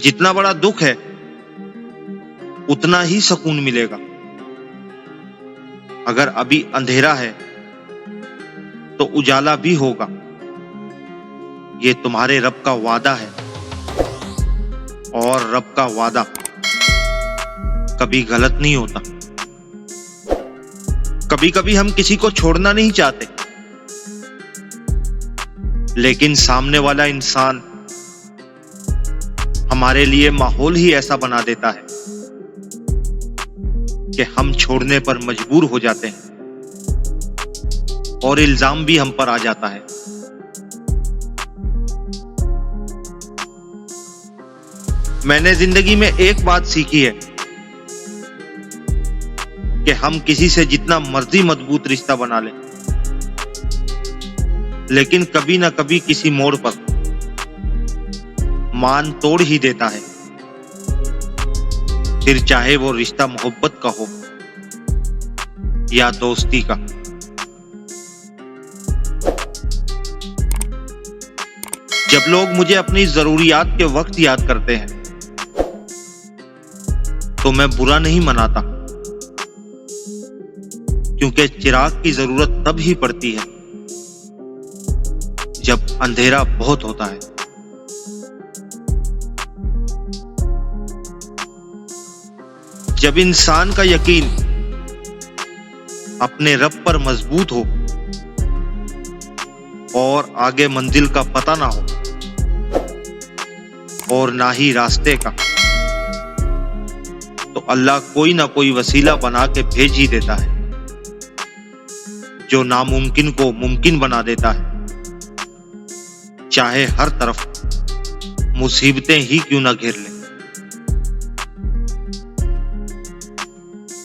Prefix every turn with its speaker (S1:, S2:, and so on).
S1: जितना बड़ा दुख है उतना ही सुकून मिलेगा। अगर अभी अंधेरा है तो उजाला भी होगा। ये तुम्हारे रब का वादा है और रब का वादा कभी गलत नहीं होता। कभी कभी हम किसी को छोड़ना नहीं चाहते, लेकिन सामने वाला इंसान हमारे लिए माहौल ही ऐसा बना देता है कि हम छोड़ने पर मजबूर हो जाते हैं और इल्जाम भी हम पर आ जाता है। मैंने जिंदगी में एक बात सीखी है कि हम किसी से जितना मर्जी मजबूत रिश्ता बना लें, लेकिन कभी ना कभी किसी मोड़ पर मान तोड़ ही देता है। फिर चाहे वो रिश्ता मोहब्बत का हो या दोस्ती का। जब लोग मुझे अपनी जरूरियात के वक्त याद करते हैं तो मैं बुरा नहीं मनाता, क्योंकि चिराग की जरूरत तब ही पड़ती है जब अंधेरा बहुत होता है। जब इंसान का यकीन अपने रब पर मजबूत हो और आगे मंजिल का पता ना हो और ना ही रास्ते का, तो अल्लाह कोई ना कोई वसीला बना के भेज ही देता है, जो नामुमकिन को मुमकिन बना देता है। चाहे हर तरफ मुसीबतें ही क्यों ना घेर लें।